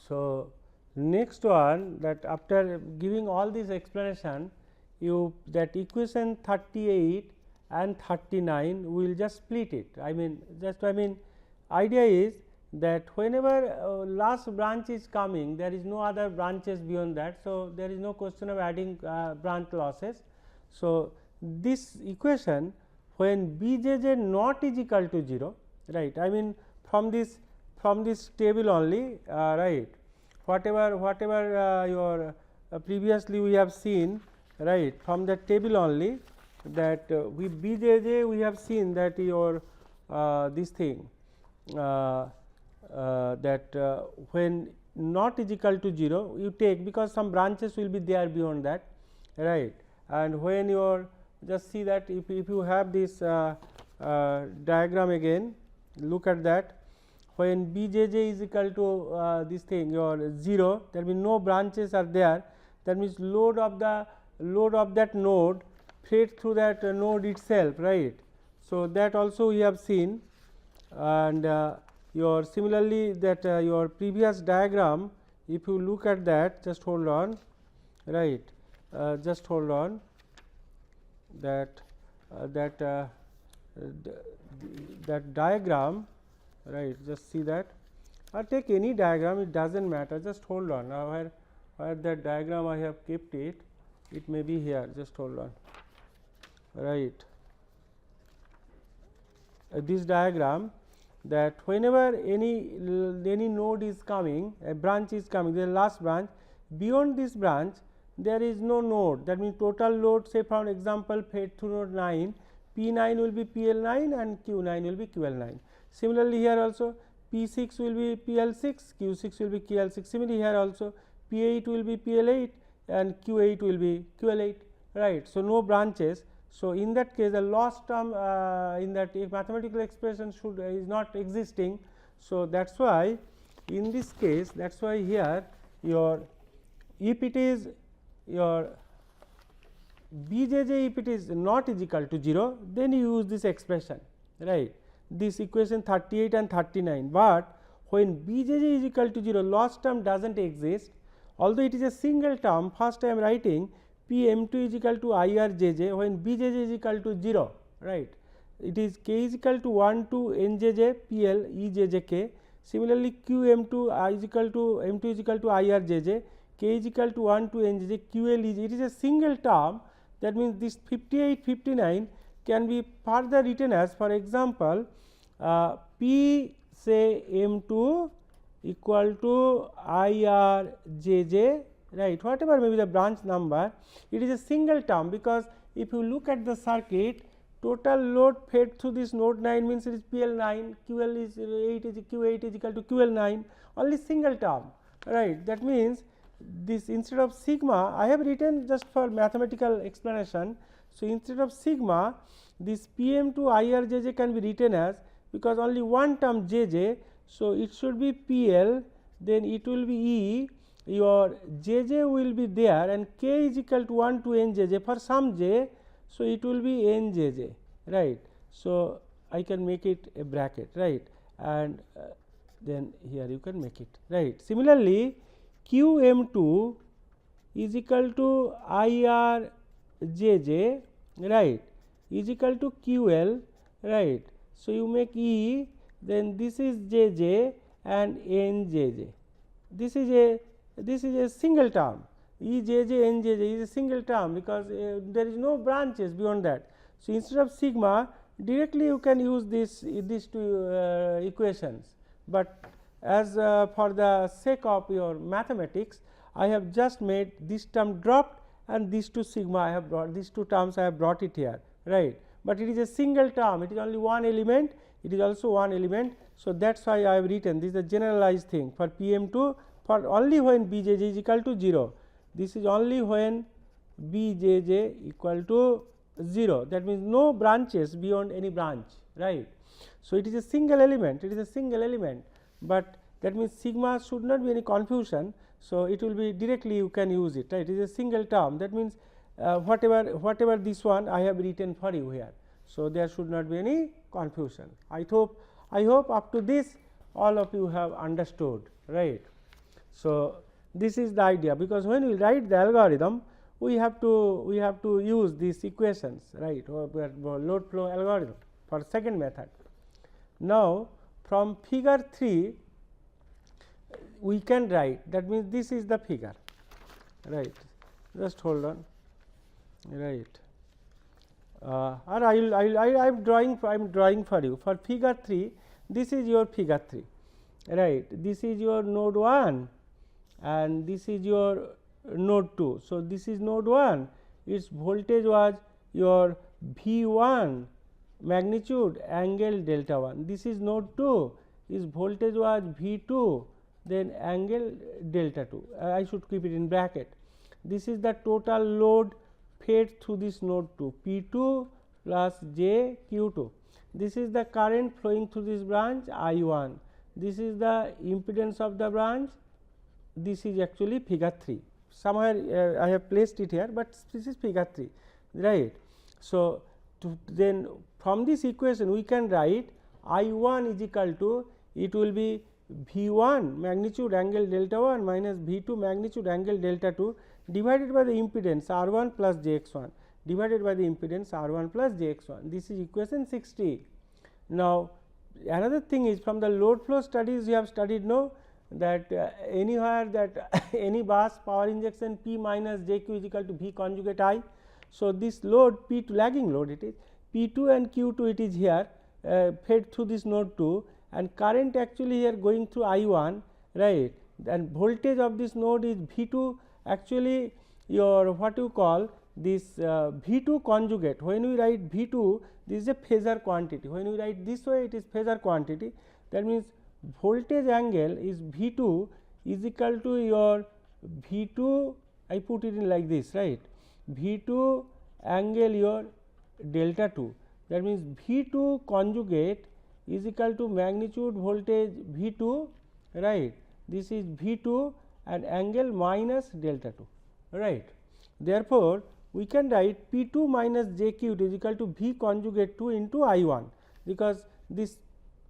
So, next one, that after giving all this explanation, you that equation 38 and 39 we will just split it. I mean idea is that whenever last branch is coming, there is no other branches beyond that. So, there is no question of adding branch losses. So, this equation when b j j not is equal to 0, right, I mean from this table only, right, whatever your previously we have seen, right, from that table only, that with b j j we have seen that your this thing that when not is equal to 0 you take, because some branches will be there beyond that, right, and when your just see that if you have this diagram again, look at that, when b j j is equal to this thing your 0, that means no branches are there, that means load of that node fed through that node itself, right. So, that also we have seen, and your similarly that your previous diagram, if you look at that, just hold on, right, just hold on, that that diagram, right, just see that, or take any diagram, it does not matter, just hold on, where that diagram I have kept it, it may be here, just hold on, right. This diagram, that whenever any node is coming, a branch is coming, the last branch, beyond this branch there is no node, that means total load, say for example fed through node 9, P 9 will be P L 9 and Q 9 will be Q L 9. Similarly, here also P 6 will be P L 6, Q 6 will be Q L 6. Similarly, here also P 8 will be P L 8 and Q 8 will be Q L 8, right. So, no branches. So, in that case the loss term in that if mathematical expression should is not existing. So, that is why in this case, that is why here your if it is your b j j, if it is not is equal to 0, then you use this expression, right, this equation 38 and 39, but when b j j is equal to 0, loss term does not exist, although it is a single term. First I am writing P m 2 is equal to I r j j, when b j j is equal to 0, right, it is k is equal to 1 to n j j P L E j j k. Similarly, Q m 2 is equal to m 2 is equal to I r j j, k is equal to 1 to n j j Q L E j, it is a single term. That means, this 58 59 can be further written as, for example, P say m 2 equal to I r j j, right, whatever may be the branch number, it is a single term, because if you look at the circuit, total load fed through this node 9 means it is P L 9, Q L is 8 is Q 8 is equal to Q L 9, only single term, right. That means, this instead of sigma I have written just for mathematical explanation. So, instead of sigma, this P m to I r j j can be written as, because only one term j j. So, it should be P L, then it will be E, your j j will be there, and k is equal to 1 to n j j for some j. So, it will be n j j, right. So, I can make it a bracket, right, and then here you can make it, right. Similarly, Q m 2 is equal to I r j j, right, is equal to Q L, right. So, you make E, then this is j j and n j j, this is a single term, E j j n j j is a single term, because there is no branches beyond that. So, instead of sigma, directly you can use these two equations, but as for the sake of your mathematics, I have just made this term dropped and these two sigma I have brought, these two terms I have brought it here, right, but it is a single term, it is only one element, it is also one element. So, that is why I have written this is a generalized thing for P m 2 for only when b j j is equal to 0, this is only when b j j equal to 0, that means no branches beyond any branch, right. So, it is a single element, but that means sigma should not be any confusion. So, it will be directly you can use it, right, it is a single term, that means whatever this one I have written for you here. So, there should not be any confusion. I hope up to this all of you have understood, right. So, this is the idea, because when we write the algorithm, we have to use these equations, right, or load flow algorithm for second method. Now, from figure 3 we can write, that means this is the figure, right, just hold on, right, or I am drawing for you for figure 3. This is your figure 3, right, this is your node 1 and this is your node 2. So, this is node 1, its voltage was your V1 magnitude angle delta 1. This is node 2, its voltage was V2 then angle delta 2. I should keep it in bracket. This is the total load fed through this node 2, P2 plus J Q2. This is the current flowing through this branch I1. This is the impedance of the branch. This is actually figure 3. Somewhere I have placed it here, but this is figure 3, right. So, then from this equation we can write I1 is equal to, it will be V1 magnitude angle delta 1 minus V2 magnitude angle delta 2 divided by the impedance R1 plus Jx1 divided by the impedance R1 plus Jx1. This is equation 60. Now, another thing is, from the load flow studies you have studied, no, that anywhere that any bus power injection P minus Jq is equal to V conjugate I. So, this load P2 lagging load, it is P2 and Q2, it is here fed through this node 2, and current actually here going through I1, right, and voltage of this node is V2, actually your what you call this V2 conjugate. When we write V2, this is a phasor quantity. When we write this way, it is phasor quantity. That means voltage angle is V2 is equal to your V2, I put it in like this, right, V2 angle your delta 2. That means V2 conjugate is equal to magnitude voltage V2, right, this is V2 and angle minus delta 2, right. Therefore, we can write P2 minus Jq is equal to V conjugate 2 into I1, because this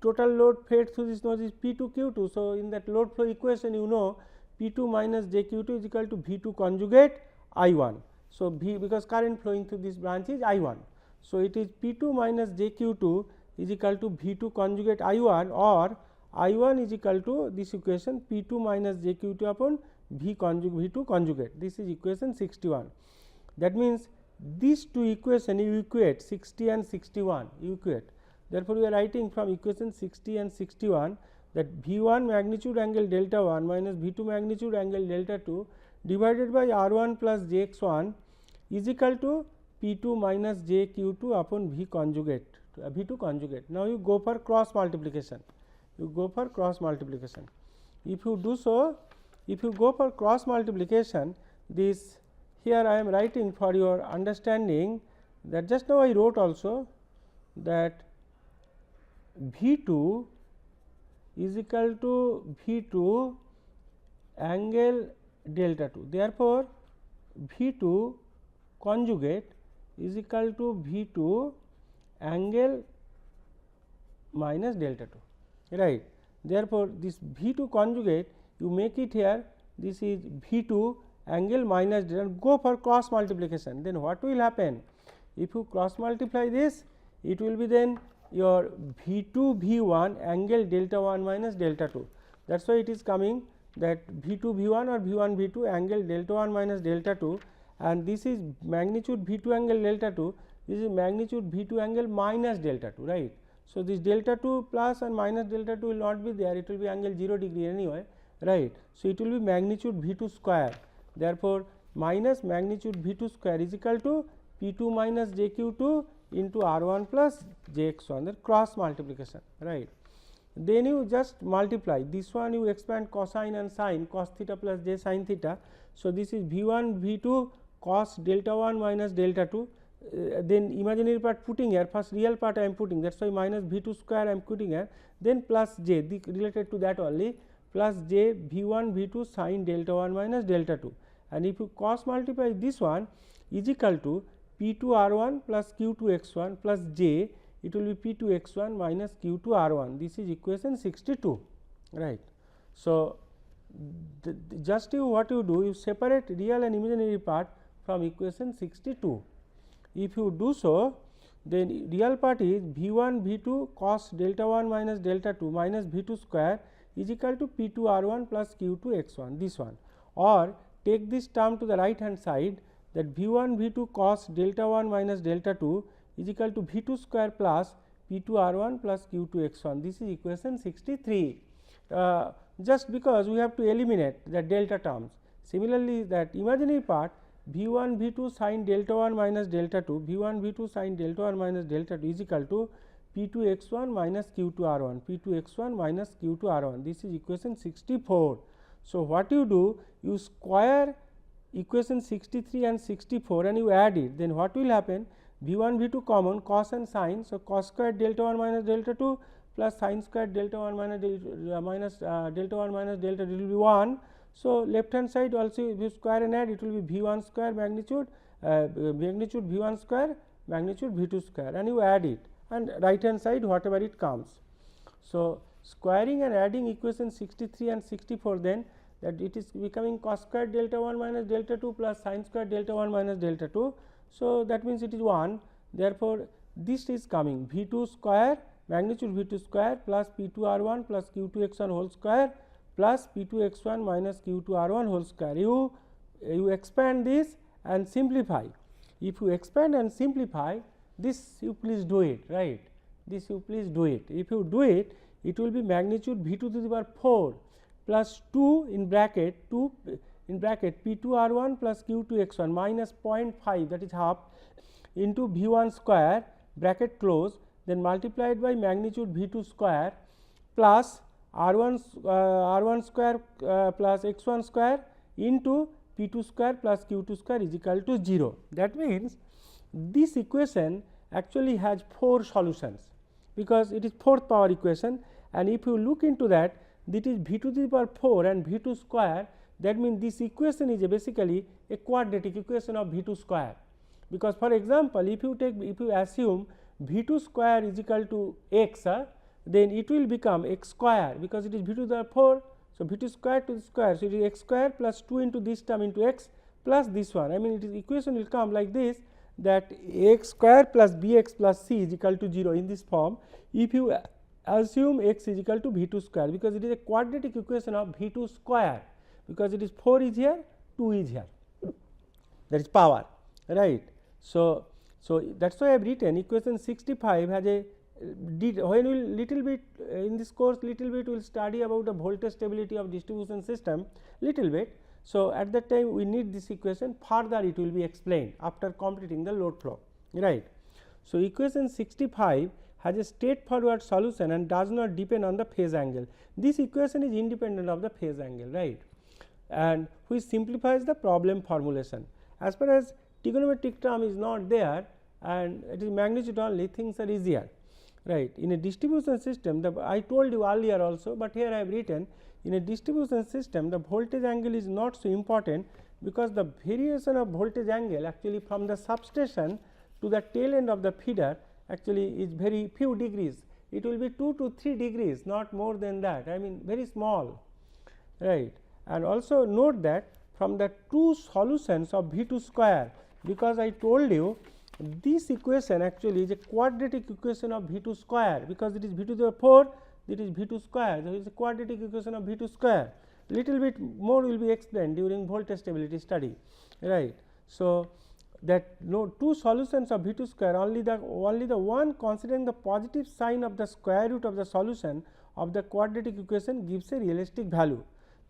total load fed through this node is P2 Q2. So, in that load flow equation, you know, P2 minus Jq2 is equal to V2 conjugate I1. So, V, because current flowing through this branch is I1. So, it is P2 minus Jq2 is equal to V2 conjugate I1, or I1 is equal to this equation P2 minus Jq2 upon V2 conjugate. This is equation 61. That means, these two equations you equate 60 and 61 you equate. Therefore, we are writing from equation 60 and 61 that V1 magnitude angle delta 1 minus V2 magnitude angle delta 2 divided by R1 plus Jx1 is equal to P2 minus Jq2 upon V conjugate, V2 conjugate. Now, you go for cross multiplication. You go for cross multiplication. If you do so, if you go for cross multiplication, this here I am writing for your understanding, that just now I wrote also that V2 is equal to V2 angle delta 2. Therefore, V2 conjugate is equal to V2 angle minus delta 2, right. Therefore, this V2 conjugate you make it here, this is V2 angle minus delta, go for cross multiplication. Then what will happen? If you cross multiply this, it will be then your V2 V1 angle delta 1 minus delta 2. That is why it is coming that V2 V1 or V1 V2 angle delta 1 minus delta 2, and this is magnitude V2 angle delta 2, this is magnitude V2 angle minus delta 2, right. So, this delta 2 plus and minus delta 2 will not be there, it will be angle 0 degree anyway, right. So, it will be magnitude V2 square. Therefore, minus magnitude V2 square is equal to P2 minus Jq2 into R1 plus Jx1, the cross multiplication, right. Then you just multiply this one, you expand cosine and sine, cos theta plus j sin theta. So, this is V1 V2 cos delta 1 minus delta 2, then imaginary part putting here, first real part I am putting, that is why minus V2 square I am putting here, then plus j related to that only, plus j V1 V2 sin delta 1 minus delta 2, and if you cross multiply this one is equal to P2 R1 plus Q2 X1 plus j, it will be P2 X1 minus Q2 R1. This is equation 62, right. So, just what you do, you separate real and imaginary part from equation 62. If you do so, then real part is V1 V2 cos delta 1 minus delta 2 minus V2 square is equal to P2 R1 plus Q2 X1, this one, or take this term to the right hand side, that V1 V2 cos delta 1 minus delta 2 is equal to V2 square plus P2 R1 plus Q2 X1, this is equation 63. Just because we have to eliminate the delta terms. Similarly, that imaginary part V1 V2 sin delta 1 minus delta 2, V1 V2 sin delta 1 minus delta 2 is equal to P2 X1 minus Q2 R1, P2 X1 minus Q2 R1, this is equation 64. So, what you do, you square equation 63 and 64 and you add it, then what will happen, V1 V2 common, cos and sin. So, cos squared delta 1 minus delta 2 plus sin squared delta 1 minus delta 1 minus delta 2 will be 1. So, left hand side also if you square and add, it will be V1 square magnitude V1 square magnitude V2 square, and you add it, and right hand side whatever it comes. So, squaring and adding equation 63 and 64, then that it is becoming cos squared delta 1 minus delta 2 plus sin squared delta 1 minus delta 2. So, that means it is 1. Therefore, this is coming V2 square magnitude V2 square plus P2 R1 plus Q2 X1 whole square plus P2 X1 minus Q2 R1 whole square. You expand this and simplify. If you expand and simplify this, you please do it, right, this you please do it. If you do it, it will be magnitude V2 to the power 4 plus 2 in bracket P2 R1 plus Q2 X1 minus 0.5, that is half, into V1 square bracket close, then multiplied by magnitude V2 square plus R1 square plus X1 square into P2 square plus Q2 square is equal to 0. That means, this equation actually has 4 solutions, because it is 4th power equation, and if you look into that, this is V2 to the power 4 and V2 square. That means, this equation is basically a quadratic equation of V2 square, because for example, if you assume V2 square is equal to x, then it will become x square, because it is V2 to the power 4. So, V2 square to the square, so it is x square plus 2 into this term into x plus this one. I mean, it is equation will come like this, that x square plus bx plus c is equal to 0 in this form, if you assume x is equal to V2 square, because it is a quadratic equation of V2 square, because it is 4 is here, 2 is here, that is power, right. So, that is why I have written equation 65 has a when we will little bit in this course, little bit we will study about the voltage stability of distribution system little bit. So, at that time we need this equation, further it will be explained after completing the load flow, right. So, equation 65 has a straightforward solution and does not depend on the phase angle. This equation is independent of the phase angle, right, and which simplifies the problem formulation. As far as trigonometric term is not there and it is magnitude only, things are easier, right. In a distribution system, I told you earlier also, but here I have written, in a distribution system the voltage angle is not so important, because the variation of voltage angle actually from the substation to the tail end of the feeder actually is very few degrees. It will be 2 to 3 degrees, not more than that, I mean very small, right. And also note that from the two solutions of V2 square, because I told you this equation actually is a quadratic equation of V2 square, because it is V2 to the 4, it is V2 square, so it is a quadratic equation of V2 square. Little bit more will be explained during voltage stability study, right. So, that two solutions of V2 square, only the one considering the positive sign of the square root of the solution of the quadratic equation gives a realistic value.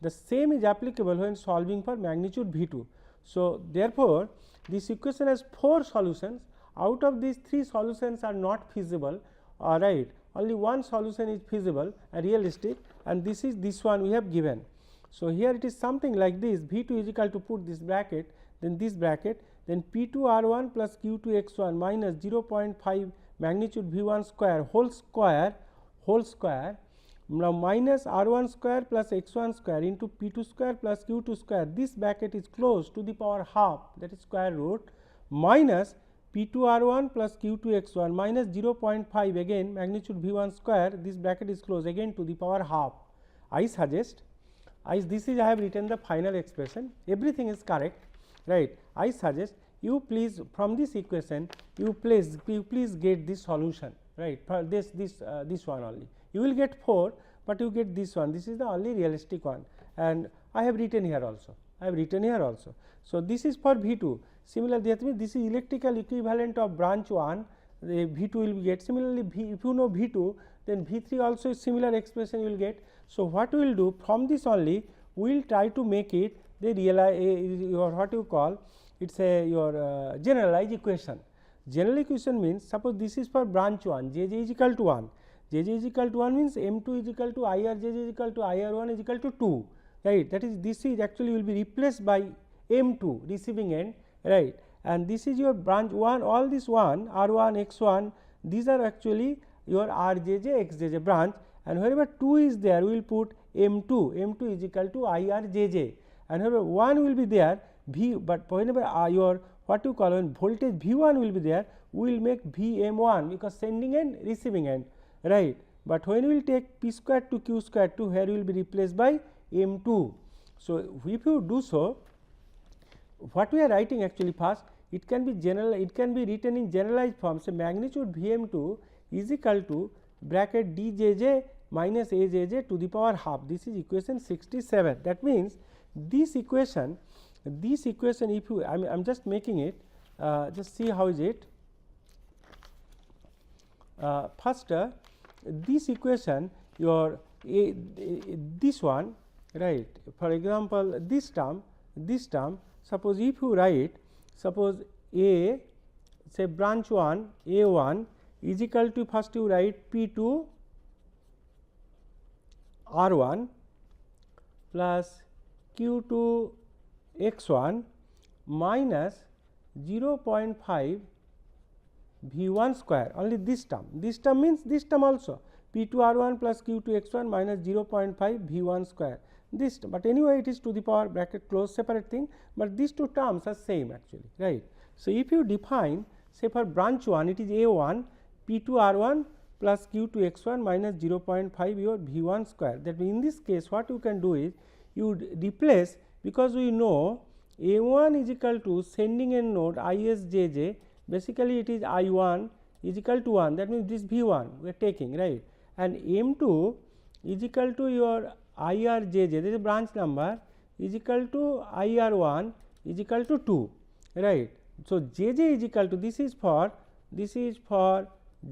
The same is applicable when solving for magnitude V2. So, therefore, this equation has 4 solutions. Out of these 3 solutions are not feasible, right. Only one solution is feasible and realistic, and this is this one we have given. So, here it is something like this, V2 is equal to, put this bracket, then this bracket, then P2 R1 plus Q2 X1 minus 0.5 magnitude V1 square whole square, now minus R1 square plus X1 square into P2 square plus Q2 square, this bracket is closed to the power half, that is square root, minus P2 R1 plus Q2 X1 minus 0.5 again magnitude V1 square, this bracket is closed again to the power half. I suggest this is I have written the final expression, everything is correct, right. I suggest you please from this equation you please get this solution, right, for this one only. You will get 4, but you get this one, this is the only realistic one, and I have written here also. So, this is for V2. Similarly, that means this is electrical equivalent of branch 1, the V2 will get. Similarly, if you know V2, then V3 also is similar expression you will get. So, what we will do from this only, we will try to make it the your what you call it's a your generalized equation. General equation means, suppose this is for branch 1, Jj is equal to 1, Jj is equal to 1 means M2 is equal to IRJj is equal to IR1 is equal to 2, right. That is, this is actually will be replaced by M2 receiving end, right, and this is your branch 1, all this 1 R1 X1, these are actually your RJJ XJJ branch, and wherever 2 is there we will put M2 is equal to IRJJ, and wherever 1 will be there V, but whenever your what you call when voltage V1 will be there, we will make VM1 because sending end receiving end, right. But when we will take P square to Q square 2, here will be replaced by M2. So, if you do so, what we are writing actually first, it can be general, it can be written in generalized form. So, magnitude VM2 is equal to bracket DJJ minus AJJ to the power half. This is equation 67. That means, this equation if you I am just making it, just see how is it. First this equation your this one, right, for example, this term suppose if you write, suppose A, say branch 1 A1 is equal to, first you write P2 R1 plus Q2 X1 minus 0.5 V1 square, only this term means this term also P2 R1 plus Q2 X1 minus 0.5 V1 square, this term, but anyway it is to the power bracket close separate thing, but these two terms are same actually, right. So, if you define, say for branch 1 it is A1 P2 R1 plus Q2 X1 minus 0.5 your V1 square, that means in this case what you can do is you replace, because we know A1 is equal to sending end node ISJJ, basically it is I1 is equal to 1, that means this V1 we are taking, right, and M2 is equal to your IRJJ, this is branch number, is equal to IR1 is equal to 2, right. So, JJ is equal to, this is for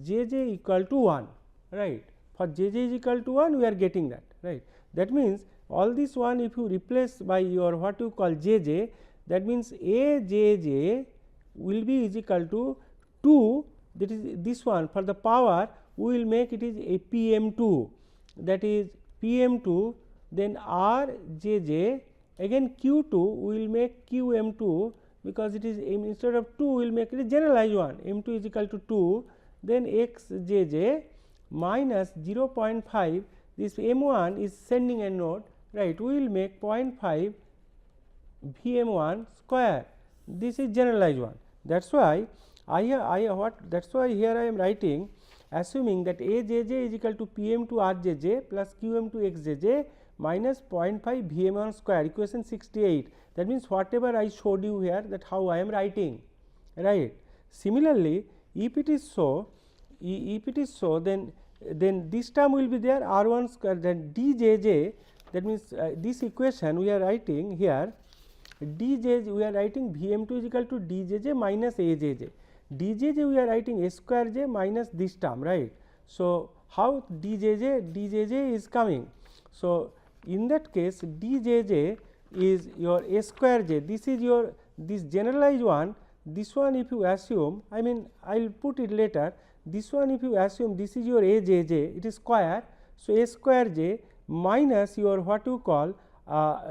JJ equal to 1, right, for JJ is equal to 1 we are getting that, right. That means, all this one if you replace by your what you call JJ, that means AJJ will be is equal to 2, that is this one for the power we will make it is a PM2, that is PM2, then RJJ, again Q2 we will make QM2, because it is instead of 2 we will make it a generalized one, M2 is equal to 2, then XJJ minus 0.5, this M1 is sending end node, right, we will make 0.5 VM1 square, this is generalized one. That is why that is why here I am writing, assuming that AJJ is equal to PM2 RJJ plus QM2 XJJ minus 0.5 VM1 square, equation 68. That means, whatever I showed you here, that how I am writing, right. Similarly, if it is so, then this term will be there R1 square, then DJJ, that means this equation we are writing here, DJJ we are writing VM2 is equal to DJJ minus AJJ, DJJ we are writing A square J minus this term, right. So, how DJJ is coming. So, in that case DJJ is your A square J, this is your this generalized one, this one if you assume, I mean I will put it later, this one if you assume this is your AJJ, it is square. So, A square J minus your what you call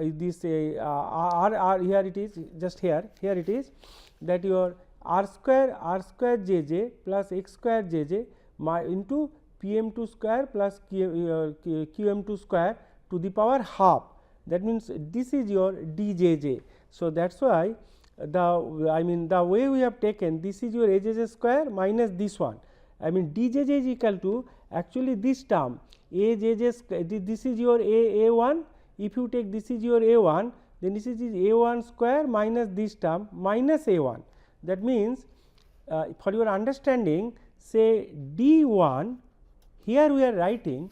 this R here it is, just here it is, that your R square JJ plus X square JJ into PM2 square plus QM2 square to the power half, that means this is your DJJ. So, that is why the way we have taken, this is your AJJ square minus this one, I mean DJJ is equal to actually this term AJJ square, this is your A1 if you take this is your A1, then this is A1 square minus this term minus A1. That means, for your understanding, say D1, here we are writing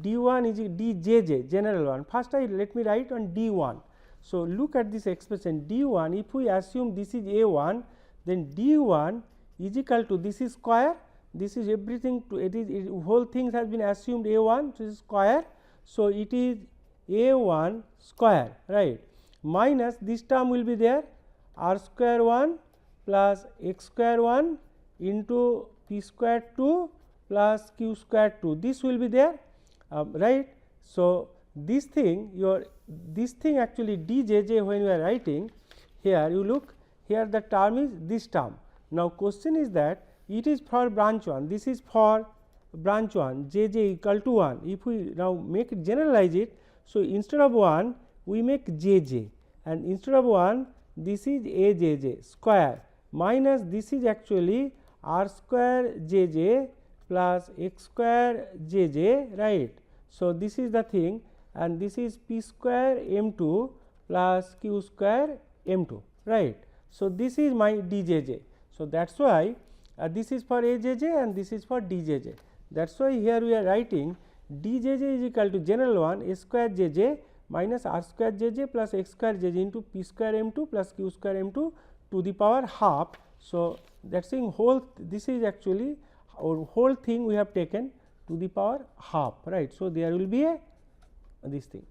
D1 is DJJ general one. First let me write on D1. So, look at this expression D1, if we assume this is A1, then D1 is equal to, this is square, this is everything to whole things has been assumed A1, so it is square. So, it is A1 square, right, minus this term will be there R square 1 plus X square 1 into P square 2 plus Q square 2, this will be there, right. So, this thing actually DJJ, when you are writing here, you look here, the term is this term. Now, question is that it is for branch 1, this is for branch 1, JJ equal to 1. If we now make it generalize it, so instead of 1 we make JJ, and instead of 1 this is AJJ square minus this is actually R square JJ plus X square JJ, right. So, this is the thing, and this is P square M2 plus Q square M2, right. So, this is my DJJ. So, that is why this is for AJJ and this is for DJJ. That is why here we are writing DJJ is equal to general one A square JJ minus R square JJ plus X square JJ into P square M2 plus Q square M2 to the power half. So, that is saying whole, this is actually our whole thing we have taken to the power half, right. So, there will be a this thing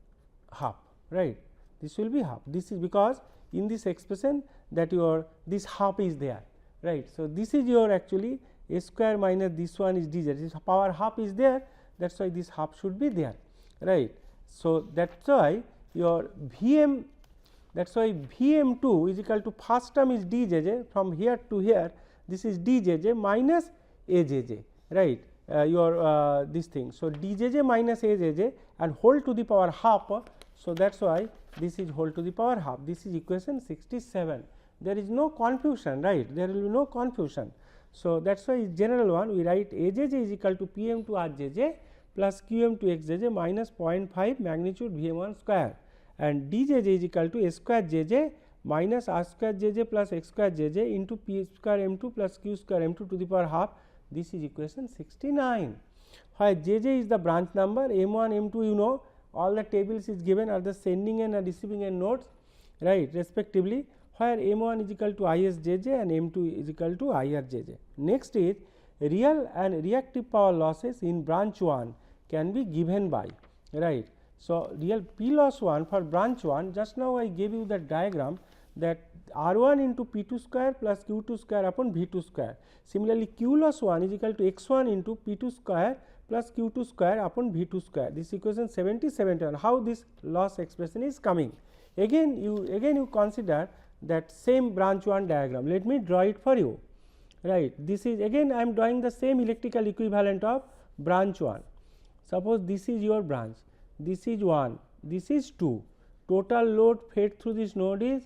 half, right, this will be half. This is because in this expression that your this half is there, right. So, this is your actually A square minus this one is dz, this power half is there, that is why this half should be there, right. So, that is why your Vm, that is why Vm2 is equal to first term is djj, from here to here this is djj minus ajj, right, your this thing. So, djj minus ajj and whole to the power half. So, that is why this is whole to the power half, this is equation 67. There is no confusion, right, there will be no confusion. So, that is why general one we write ajj is equal to Pm to Rjj plus Qm to Xjj minus 0.5 magnitude Vm1 square, and djj is equal to A square jj minus R square jj plus X square jj into P square M2 plus Q square M2 to the power half. This is equation 69, where jj is the branch number, M1 M2 you know all the tables is given are the sending and receiving end nodes, right, respectively, where M1 is equal to ISJJ and M2 is equal to IRJJ. Next is real and reactive power losses in branch 1 can be given by, right. So, real P loss 1 for branch 1, just now I gave you the diagram that R1 into P2 square plus Q2 square upon V2 square. Similarly, Q loss 1 is equal to X1 into P2 square plus Q2 square upon V2 square. This equation 70-71. How this loss expression is coming? Again you consider that same branch 1 diagram. Let me draw it for you, right. This is again I am drawing the same electrical equivalent of branch 1. Suppose this is your branch, this is 1, this is 2. Total load fed through this node is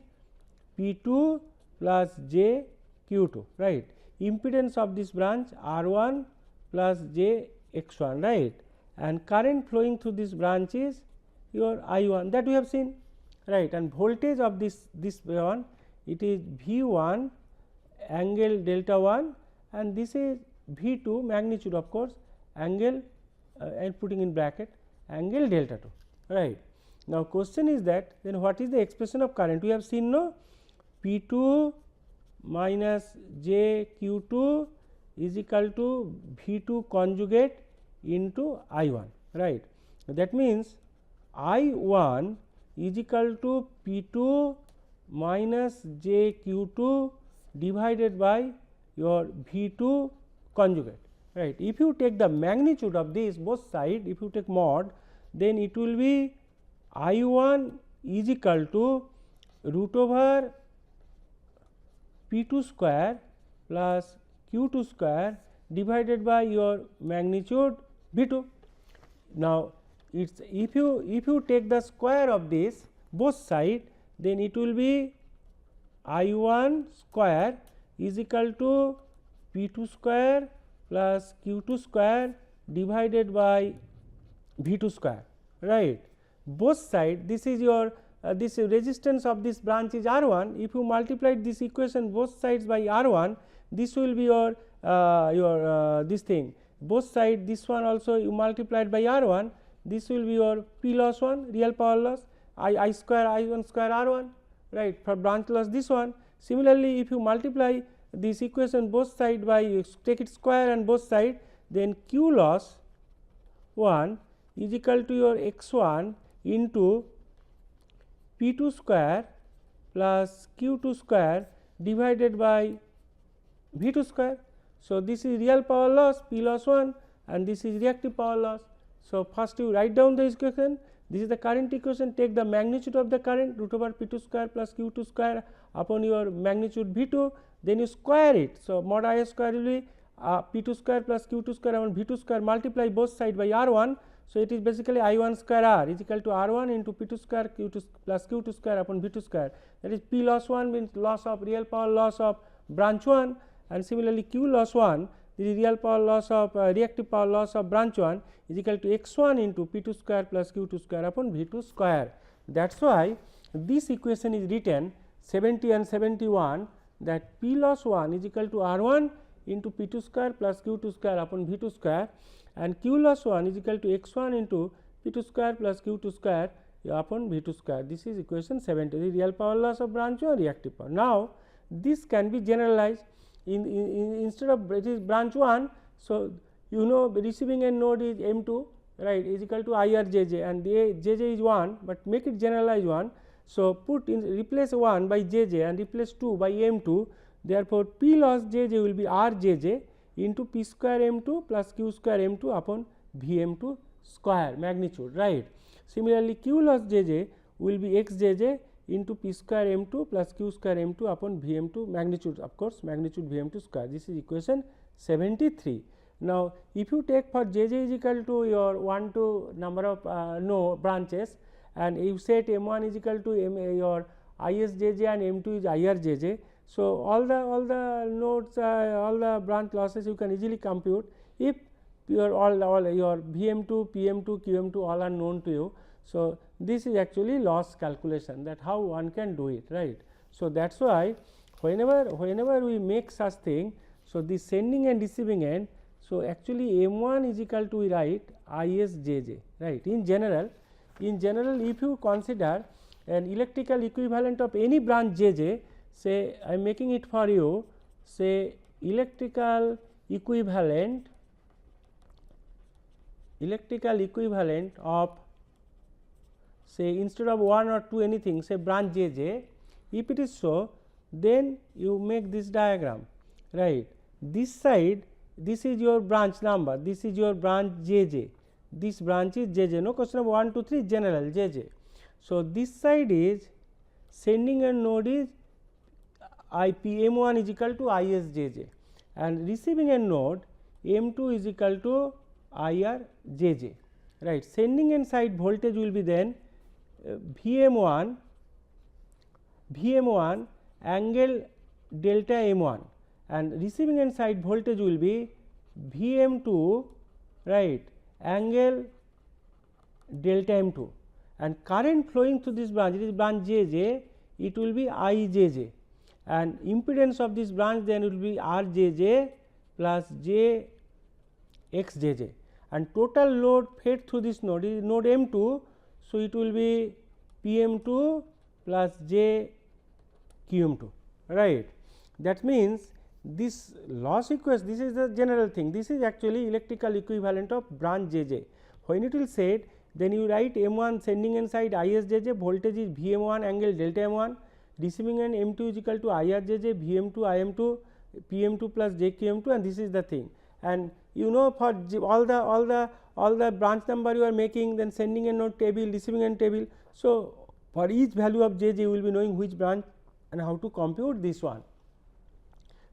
P2 plus J Q2, right. Impedance of this branch R1 plus J X1, right, and current flowing through this branch is your I1 that we have seen, right, and voltage of this one it is V1 angle delta 1 and this is V2 magnitude of course angle and putting in bracket angle delta 2, right. Now, question is that then what is the expression of current? We have seen no P2 minus J Q2 is equal to V2 conjugate into I1, right. That means, I1 is equal to P2 minus J Q2 divided by your V2 conjugate, right. If you take the magnitude of this both side, if you take mod, then it will be I1 is equal to root over P2 square plus Q2 square divided by your magnitude V2. Now, it's if you take the square of this both side, then it will be I1 square is equal to P2 square plus Q2 square divided by V2 square, right. Both side, this is your this resistance of this branch is R1. If you multiply this equation both sides by R1, this will be your this thing, both side this one also you multiplied by R1, this will be your P loss 1 real power loss, I square I1 square R1, right, for branch loss this one. Similarly, if you multiply this equation both side by take it square and both side, then Q loss 1 is equal to your x1 into P2 square plus Q2 square divided by V2 square. So, this is real power loss P loss 1 and this is reactive power loss. So, first you write down the equation, this is the current equation, take the magnitude of the current root over P2 square plus Q2 square upon your magnitude V2, then you square it. So, mod I square will be P2 square plus Q2 square upon V2 square, multiply both side by R1. So, it is basically I1 square R is equal to R1 into P2 square Q2 plus Q2 square upon V2 square, that is P loss 1 means loss of real power loss of branch 1, and similarly Q loss 1 this is real power loss of reactive power loss of branch 1 is equal to x1 into P2 square plus Q2 square upon V2 square. That is why this equation is written 70 and 71, that P loss 1 is equal to R1 into P2 square plus Q2 square upon V2 square, and Q loss 1 is equal to x1 into P2 square plus Q2 square upon V2 square. This is equation 70, the real power loss of branch 1 reactive power. Now, this can be generalized instead of it is branch 1. So, you know receiving end node is M2, right, is equal to IRJJ and the JJ is 1, but make it generalize 1. So, put in replace 1 by JJ and replace 2 by M2, therefore, P loss JJ will be RJJ into P square M2 plus Q square M2 upon VM2 square magnitude, right. Similarly, Q loss JJ will be XJJ into P square M2 plus Q square M2 upon VM2 magnitude, of course, magnitude VM2 square. This is equation 73. Now, if you take for JJ is equal to your 1 to number of no branches, and you set M1 is equal to your ISJJ and M2 is IRJJ. So, all the nodes all the branch losses you can easily compute if your all your VM2, PM2, QM2 all are known to you. So, this is actually loss calculation, that how one can do it, right. So, that is why whenever we make such thing, so the sending and receiving end, so actually M1 is equal to we write ISJJ, right. In general if you consider an electrical equivalent of any branch JJ, say I am making it for you, say electrical equivalent of, say instead of 1 or 2 anything, say branch JJ, if it is so, then you make this diagram, right. This side, this is your branch number, this is your branch JJ, this branch is JJ, no question of 1, 2, 3 general JJ. So, this side is sending end node is M1 is equal to ISJJ and receiving end node M2 is equal to IRJJ, right. Sending end side voltage will be then VM1 angle delta M1 and receiving end side voltage will be VM2, right, angle delta M2, and current flowing through this branch, it is branch JJ, it will be IJJ, and impedance of this branch then will be RJJ plus JXJJ, and total load fed through this node is node M2. So, it will be PM2 plus JQM2, right. That means, this loss equation, this is the general thing, this is actually electrical equivalent of branch JJ. When it will said, then you write M1 sending end side ISJJ, voltage is VM1 angle delta M1, receiving end M2 is equal to IRJJ, VM2 IM2, PM2 plus JQM2, and this is the thing. And you know for all the branch number you are making, then sending end node table, receiving end table. So, for each value of JJ you will be knowing which branch and how to compute this one,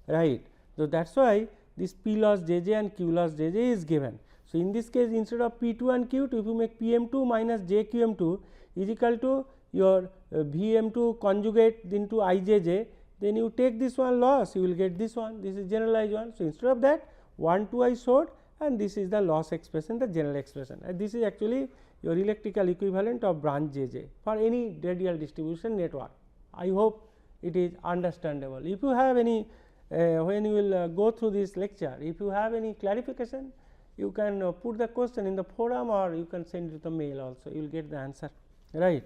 right. So, that is why this P loss JJ and Q loss JJ is given. So, in this case instead of P2 and Q2, if you make PM2 minus JQM2 is equal to your VM2 conjugate into IJJ, then you take this one loss, you will get this one, this is generalized one. So, instead of that 1 2 I showed, and this is the loss expression, the general expression, and this is actually your electrical equivalent of branch JJ for any radial distribution network. I hope it is understandable. If you have any when you will go through this lecture, if you have any clarification, you can put the question in the forum, or you can send it to the mail also, you will get the answer, right.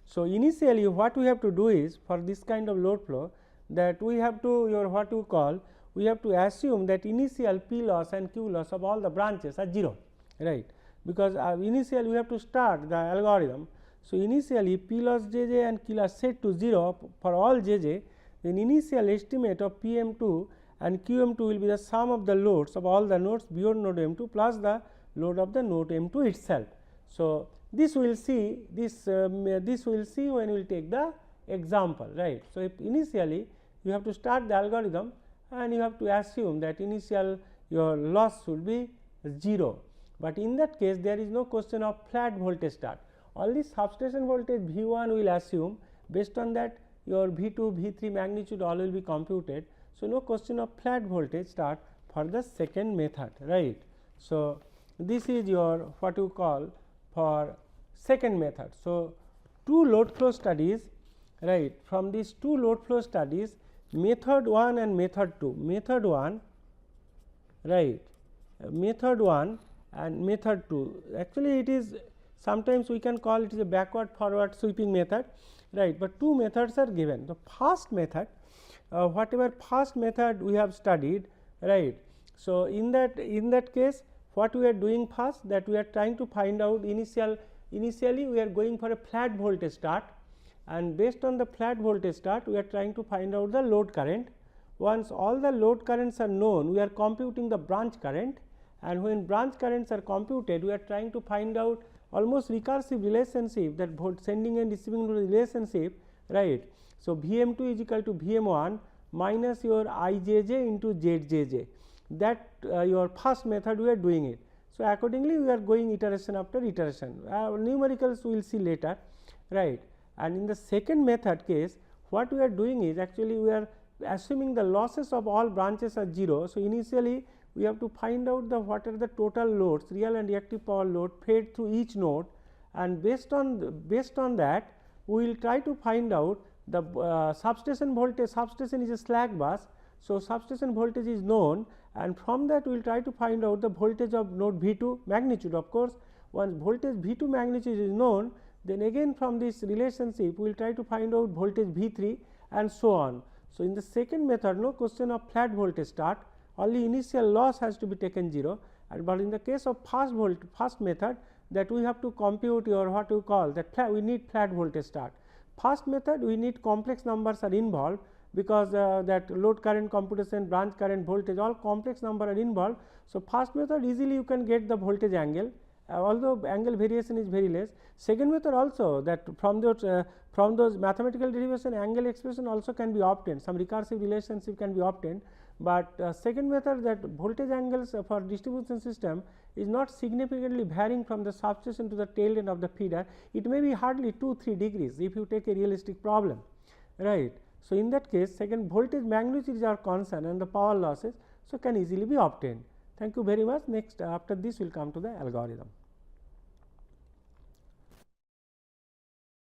So, initially what we have to do is, for this kind of load flow, that we have to what you call, we have to assume that initial P loss and Q loss of all the branches are 0, right, because initially we have to start the algorithm. So, initially P loss JJ and Q loss set to 0 for all JJ, then initial estimate of PM2 and QM2 will be the sum of the loads of all the nodes beyond node M2 plus the load of the node M2 itself. So, this we will see this we will see when we will take the example, right. So, if initially you have to start the algorithm and you have to assume that initial your loss should be 0, but in that case there is no question of flat voltage start, only substation voltage V1 will assume, based on that your V2 V3 magnitude all will be computed. So, no question of flat voltage start for the second method, right. So, this is your what you call for second method. So, two load flow studies, right. From these two load flow studies, method 1 and method 2, method 1, right, method 1 and method 2, actually it is sometimes we can call it is a backward forward sweeping method, right, but two methods are given. The first method, whatever first method we have studied, right. So, in that case what we are doing first, that we are trying to find out initially we are going for a flat voltage start, and based on the flat voltage start we are trying to find out the load current. Once all the load currents are known, we are computing the branch current, and when branch currents are computed, we are trying to find out almost recursive relationship, that sending and receiving relationship, right. So, Vm2 is equal to Vm1 minus your Ijj into Zjj, that your first method we are doing it. So, accordingly we are going iteration after iteration, numericals we will see later, right. And in the second method case, what we are doing is, actually we are assuming the losses of all branches are 0. So, initially we have to find out the what are the total loads, real and reactive power load fed through each node, and based on that we will try to find out the substation voltage. Substation is a slack bus. So, substation voltage is known, and from that we will try to find out the voltage of node V2 magnitude. Of course, once voltage V2 magnitude is known, then again from this relationship we will try to find out voltage V3 and so on. So, in the second method no question of flat voltage start, only initial loss has to be taken 0, and but in the case of first method, that we have to compute your what you call that we need flat voltage start. First method we need complex numbers are involved, because that load current computation, branch current, voltage, all complex number are involved. So, first method easily you can get the voltage angle, although angle variation is very less. Second method also, that from those mathematical derivation, angle expression also can be obtained, some recursive relationship can be obtained, but second method, that voltage angles for distribution system is not significantly varying from the substation to the tail end of the feeder. It may be hardly 2-3 degrees if you take a realistic problem, right. So, in that case second voltage magnitude is our concern, and the power losses so can easily be obtained. Thank you very much. Next after this we will come to the algorithm.